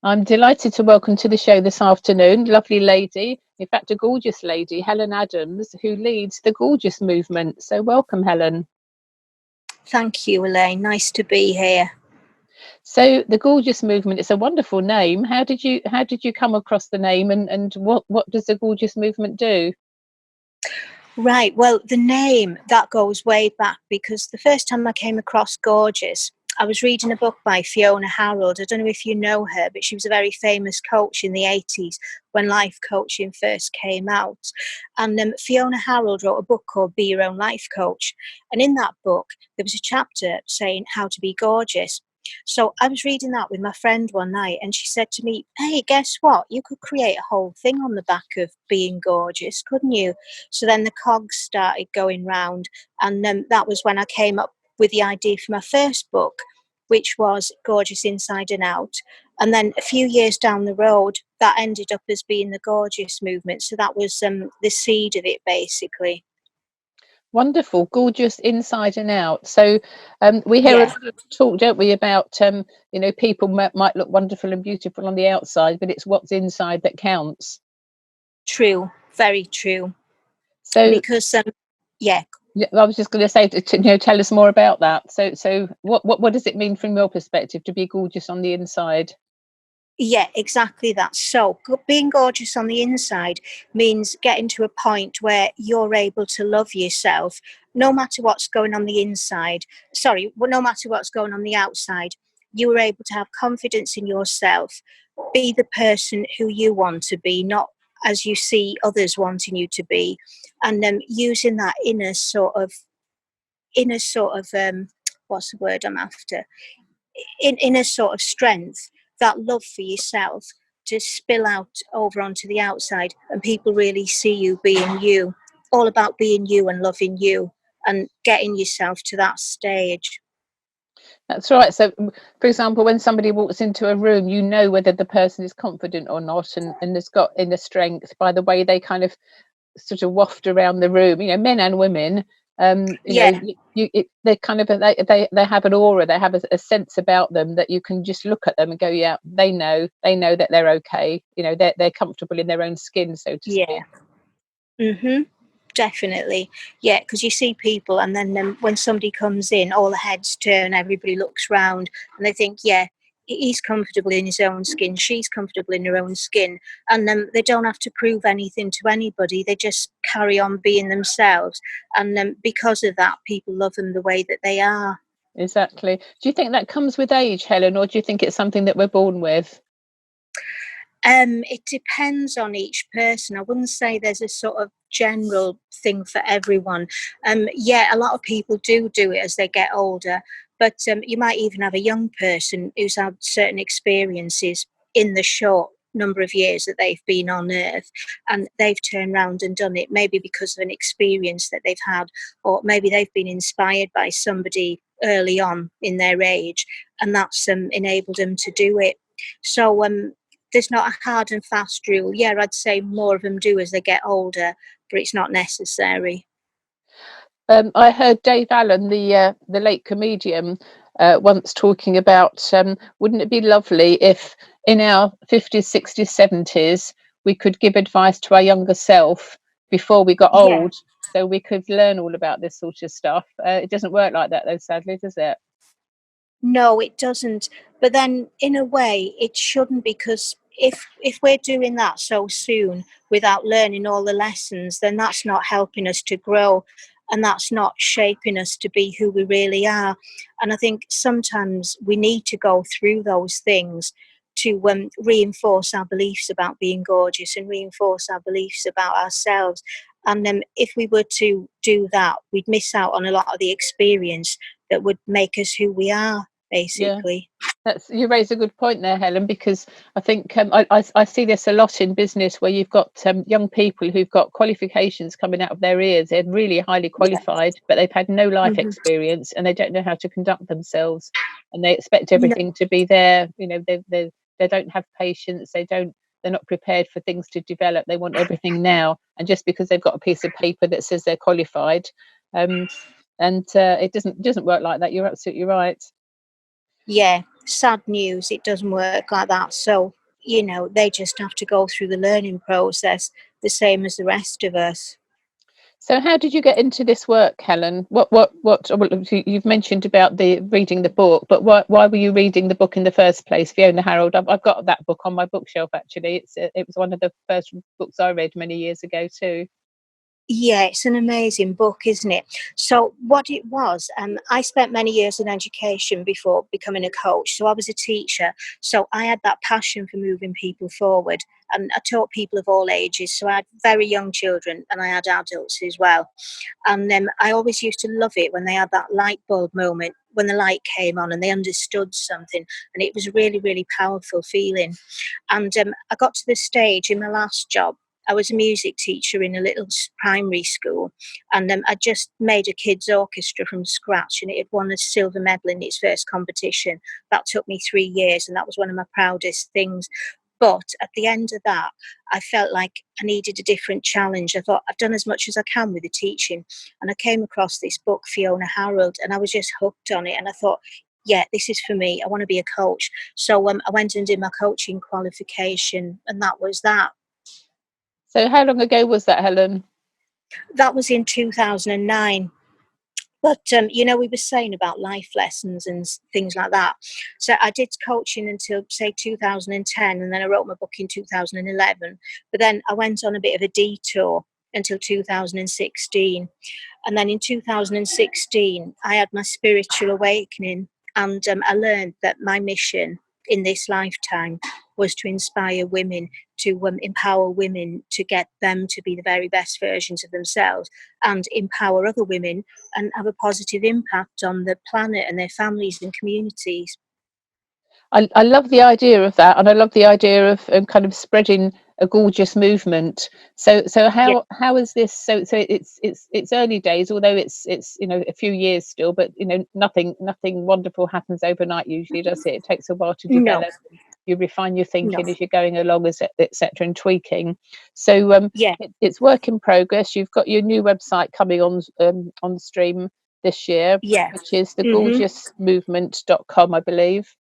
I'm delighted to welcome to the show this afternoon, lovely lady, in fact, a gorgeous lady, Helen Adams, who leads the Gorgeous movement. So welcome, Helen. Thank you, Elaine. Nice to be here. So the Gorgeous movement is a wonderful name. How did you come across the name, and what does the Gorgeous movement do? Right, well, the name, that goes way back, because the first time I came across Gorgeous, I was reading a book by Fiona Harold. I don't know if you know her, but she was a very famous coach in the 80s when life coaching first came out. And Fiona Harold wrote a book called Be Your Own Life Coach. And in that book, there was a chapter saying how to be gorgeous. So I was reading that with my friend one night, and she said to me, "Hey, guess what? You could create a whole thing on the back of being gorgeous, couldn't you?" So then the cogs started going round, and that was when I came up with the idea for my first book, which was Gorgeous Inside and Out. And then a few years down the road, that ended up as being the Gorgeous movement. So that was the seed of it, basically. Wonderful, gorgeous inside and out. So we hear a Yeah, lot of talk, don't we, about people might look wonderful and beautiful on the outside, but it's what's inside that counts. true, very true. So Because, yeah, yeah, I was just going to say, tell us more about that. So what does it mean from your perspective to be gorgeous on the inside? yeah, exactly that. So being gorgeous on the inside means getting to a point where you're able to love yourself no matter what's going on the inside. Sorry, no matter what's going on the outside. You are able to have confidence in yourself, be the person who you want to be, not as you see others wanting you to be, and using that inner sort of what's the word I'm after? Inner sort of strength, that love for yourself, to spill out over onto the outside, and people really see you being you. All about being you and loving you and getting yourself to that stage. That's right. So, for example, when somebody walks into a room, you know whether the person is confident or not, and has got inner strength by the way they kind of sort of waft around the room. Men and women. Yeah, They kind of they have an aura. They have a sense about them that you can just look at them and go, yeah, they know that they're okay. They're comfortable in their own skin, so to yeah. speak. Definitely. Yeah, because you see people, and then when somebody comes in, all the heads turn, everybody looks round, and they think, yeah, he's comfortable in his own skin, she's comfortable in her own skin, and they don't have to prove anything to anybody. They just carry on being themselves, and because of that, people love them the way that they are. Exactly. Do you think that comes with age, Helen, or do you think it's something that we're born with? It depends on each person. I wouldn't say there's a sort of general thing for everyone. Yeah, a lot of people do it as they get older, but you might even have a young person who's had certain experiences in the short number of years that they've been on earth, and they've turned around and done it, maybe because of an experience that they've had, or maybe they've been inspired by somebody early on in their age, and that's enabled them to do it. So there's not a hard and fast rule. Yeah, I'd say more of them do as they get older, but it's not necessary. I heard Dave Allen, the late comedian, once talking about wouldn't it be lovely if in our 50s, 60s, 70s we could give advice to our younger self before we got Yeah, old, so we could learn all about this sort of stuff. It doesn't work like that, though, sadly, does it? no, it doesn't. But then, in a way, it shouldn't, because if we're doing that so soon without learning all the lessons, then that's not helping us to grow, and that's not shaping us to be who we really are. And I think sometimes we need to go through those things to reinforce our beliefs about being gorgeous and reinforce our beliefs about ourselves. And if we were to do that, we'd miss out on a lot of the experience that would make us who we are, Yeah. basically. You raise a good point there, Helen, because I think I see this a lot in business where you've got young people who've got qualifications coming out of their ears. They're really highly Yeah. qualified, but they've had no life Hmm. experience and they don't know how to conduct themselves, and they expect No, everything to be there. They don't have patience. They're not prepared for things to develop. They want everything now, and just because they've got a piece of paper that says they're qualified, and it doesn't work like that. You're absolutely right. Yeah, sad news, it doesn't work like that. So, they just have to go through the learning process the same as the rest of us. So how did you get into this work, Helen? What well, you've mentioned about the reading the book, but why were you reading the book in the first place, Fiona Harold? I've got that book on my bookshelf, actually. It was one of the first books I read many years ago too. Yeah, it's an amazing book, isn't it? So, what it was, I spent many years in education before becoming a coach. So, I was a teacher. So, I had that passion for moving people forward. And I taught people of all ages. So, I had very young children and I had adults as well. And I always used to love it when they had that light bulb moment, when the light came on and they understood something. And it was a really, really powerful feeling. And I got to the stage in my last job. I was a music teacher in a little primary school, and I just made a kids' orchestra from scratch, and it had won a silver medal in its first competition. That took me 3 years, and that was one of my proudest things. But at the end of that, I felt like I needed a different challenge. I thought I've done as much as I can with the teaching, and I came across this book, Fiona Harold, and I was just hooked on it. And I thought, yeah, this is for me. I want to be a coach. So I went and did my coaching qualification, and that was that. So how long ago was that, Helen? That was in 2009. But, we were saying about life lessons and things like that. So I did coaching until, say, 2010, and then I wrote my book in 2011. But then I went on a bit of a detour until 2016. And then in 2016, I had my spiritual awakening, and I learned that my mission in this lifetime was to inspire women, to empower women, to get them to be the very best versions of themselves, and empower other women and have a positive impact on the planet and their families and communities. I love the idea of that, and I love the idea of kind of spreading a gorgeous movement. So Yeah, how is this? So it's early days, although it's a few years still, but nothing wonderful happens overnight usually, does it? It takes a while to no, develop. You refine your no, thinking as you're going along, as etc., and tweaking. So yeah, it's work in progress. You've got your new website coming on the stream this year, yeah. which is hmm thegorgeousmovement.com, I believe.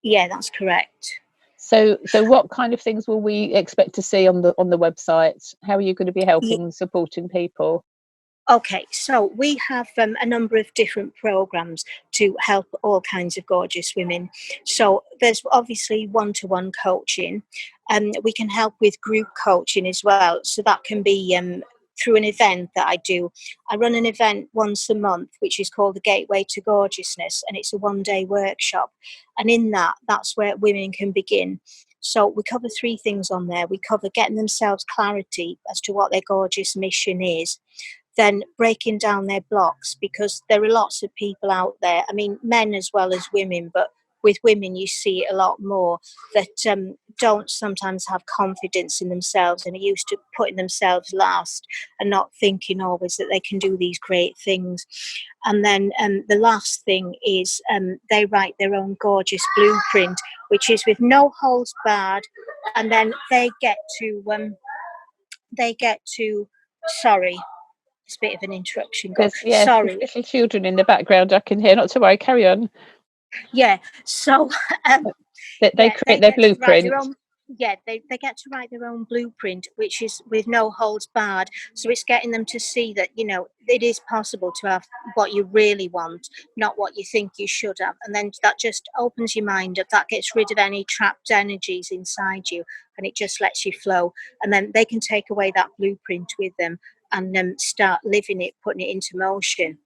Yeah, that's correct. So what kind of things will we expect to see on the website? How are you going to be helping and supporting people? Okay, so we have a number of different programs to help all kinds of gorgeous women. So there's obviously one-to-one coaching, and we can help with group coaching as well. So that can be through an event that I do. I run an event once a month, which is called the Gateway to Gorgeousness, and it's a one-day workshop. And in that, that's where women can begin. So we cover three things on there. We cover getting themselves clarity as to what their gorgeous mission is, then breaking down their blocks, because there are lots of people out there, I mean, men as well as women, but with women you see it a lot more, that don't sometimes have confidence in themselves and are used to putting themselves last and not thinking always that they can do these great things. And then the last thing is they write their own gorgeous blueprint, which is with no holds barred, and then they get to sorry, it's a bit of an interruption. There's Sorry. little children in the background I can hear. Not to worry, carry on. Yeah. So They yeah, create they their get to write their blueprint. own. Yeah, they get to write their own blueprint, which is with no holds barred. So it's getting them to see that it is possible to have what you really want, not what you think you should have, and then that just opens your mind up. That gets rid of any trapped energies inside you, and it just lets you flow. And then they can take away that blueprint with them and start living it, putting it into motion.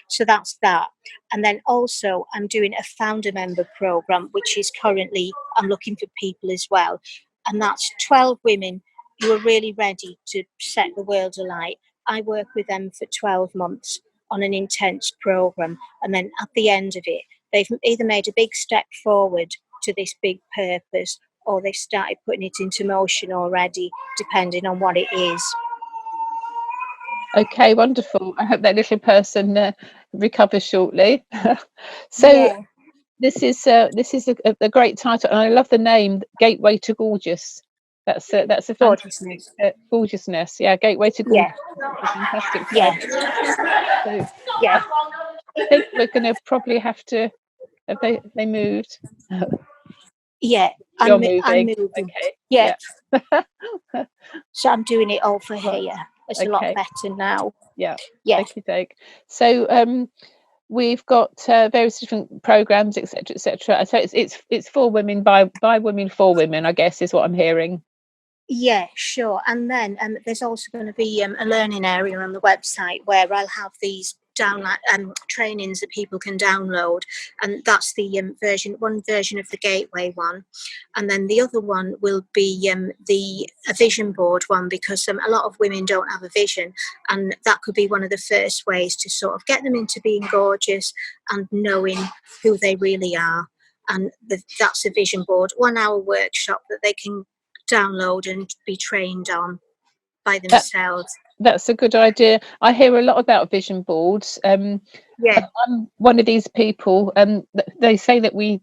So that's that. And then also I'm doing a founder member program, which is currently, I'm looking for people as well. And that's 12 women who are really ready to set the world alight. I work with them for 12 months on an intense program. And then at the end of it, they've either made a big step forward to this big purpose, or they've started putting it into motion already, depending on what it is. Okay, wonderful. I hope that little person recovers shortly. So Yeah, this is a great title, and I love the name, Gateway to Gorgeous. That's a fantastic gorgeousness. gorgeousness. Yeah, Gateway to Yeah, Gorgeous. That's a fantastic yeah, title. So yeah. I think we're going to probably have to Have they moved? Yeah, You're I'm moving. moving. Okay. Yeah, Yeah. so I'm doing it over here. It's a lot Okay. better now. Yeah. Yeah, Okay. Doke. So we've got various different programs, etc., etc. So it's for women by women for women, I guess, is what I'm hearing. yeah, sure. And then there's also going to be a learning area on the website where I'll have these download trainings that people can download, and that's the one version of the gateway one, and then the other one will be a vision board one, because a lot of women don't have a vision, and that could be one of the first ways to sort of get them into being gorgeous and knowing who they really are. And that's a vision board 1 hour workshop that they can download and be trained on by That themselves. that's a good idea. I hear a lot about vision boards. Yeah, I'm one of these people. They say that we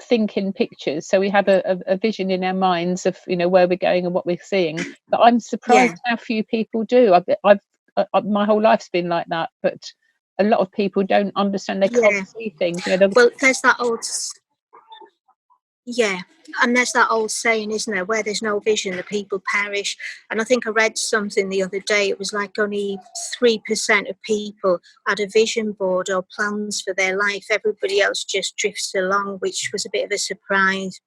think in pictures, so we have a vision in our minds of where we're going and what we're seeing. But I'm yeah, surprised how few people do. My whole life's been like that, but a lot of people don't understand. They can't yeah. see things. Well, there's that old, yeah, and there's that old saying, isn't there? Where there's no vision, the people perish. And I think I read something the other day. It was like only 3% of people had a vision board or plans for their life. Everybody else just drifts along, which was a bit of a surprise.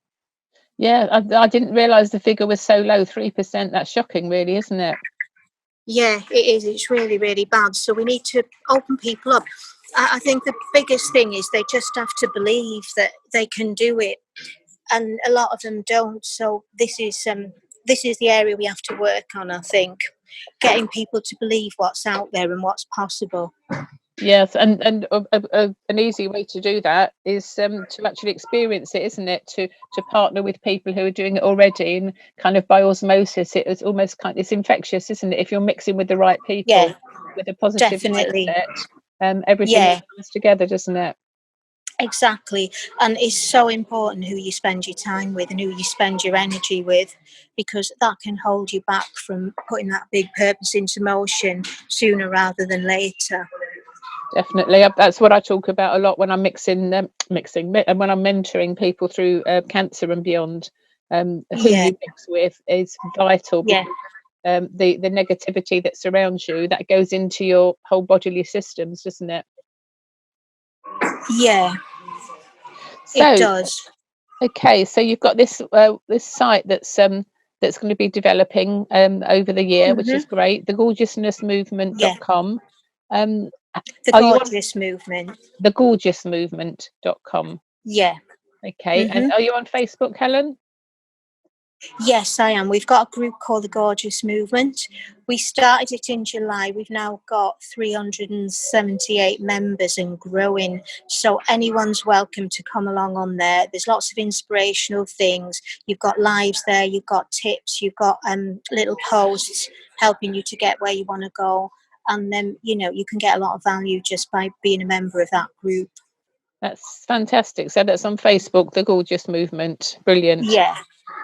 Yeah, I didn't realise the figure was so low. 3%. That's shocking, really, isn't it? Yeah, it is. It's really, really bad. So we need to open people up. I think the biggest thing is they just have to believe that they can do it, and a lot of them don't. So this is the area we have to work on. I think getting people to believe what's out there and what's possible. Yes, and an easy way to do that is to actually experience it, isn't it? To partner with people who are doing it already, and kind of by osmosis, it's almost it's infectious, isn't it? If you're mixing with the right Yeah, people with a positive definitely. mindset, everything Yeah, comes together, doesn't it? exactly. And it's so important who you spend your time with and who you spend your energy with, because that can hold you back from putting that big purpose into motion sooner rather than later. Definitely, that's what I talk about a lot when I'm mixing, and when I'm mentoring people through cancer and beyond. Who Yeah, you mix with is vital, yeah, because the negativity that surrounds you, that goes into your whole bodily systems, doesn't it? yeah, it So, does. okay, so you've got this site that's going to be developing over the year, which Hmm. is great. The Yeah, gorgeousnessmovement.com. Um, the are you on gorgeous movement. thegorgeousmovement.com? Yeah. Okay, and Hmm. are you on Facebook, Helen? Yes, I am. We've got a group called the Gorgeous Movement. We started it in July. We've now got 378 members and growing. So anyone's welcome to come along on there. There's lots of inspirational things. You've got lives there. You've got tips. You've got little posts helping you to get where you want to go. And then, you can get a lot of value just by being a member of that group. That's fantastic. So that's on Facebook, the Gorgeous Movement. Brilliant. Yeah.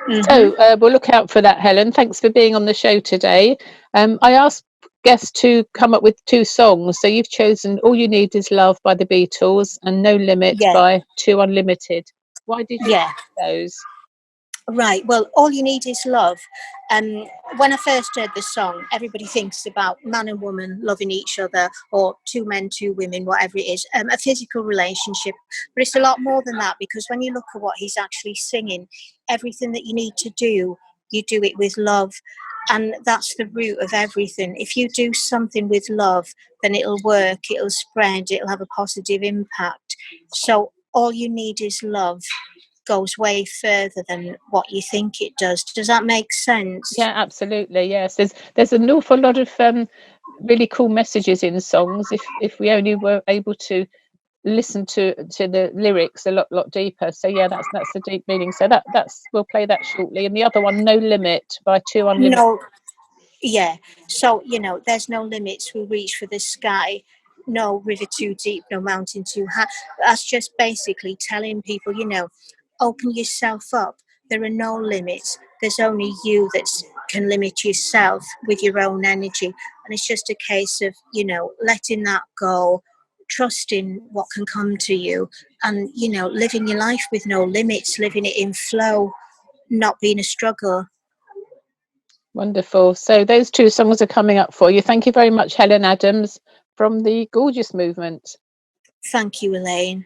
Hmm. So we'll look out for that, Helen. Thanks for being on the show today. I asked guests to come up with 2 songs. So you've chosen All You Need Is Love by the Beatles and No Limit Yeah. by Two Unlimited. Why did you Yeah. choose those? Right. Well, All You Need Is Love. When I first heard the song, everybody thinks about man and woman loving each other, or 2 men, 2 women, whatever it is, a physical relationship. But it's a lot more than that, because when you look at what he's actually singing, everything that you need to do, you do it with love. And that's the root of everything. If you do something with love, then it'll work, it'll spread, it'll have a positive impact. So all you need is love goes way further than what you think it does. Does that make sense? Yeah, absolutely. Yes, there's an awful lot of really cool messages in songs. If we only were able to listen to the lyrics a lot deeper. So yeah, that's the deep meaning. So that's we'll play that shortly. And the other one, No Limit by Two Unlimited. No, yeah. So, there's no limits. We reach for the sky. No river too deep, no mountain too high. That's just basically telling people, open yourself up. There are no limits. There's only you that can limit yourself with your own energy. And it's just a case of, letting that go, trusting what can come to you, and living your life with no limits, living it in flow, not being a struggle. Wonderful. So those two songs are coming up for you. Thank you very much, Helen Adams from the Gorgeous Movement. Thank you, Elaine.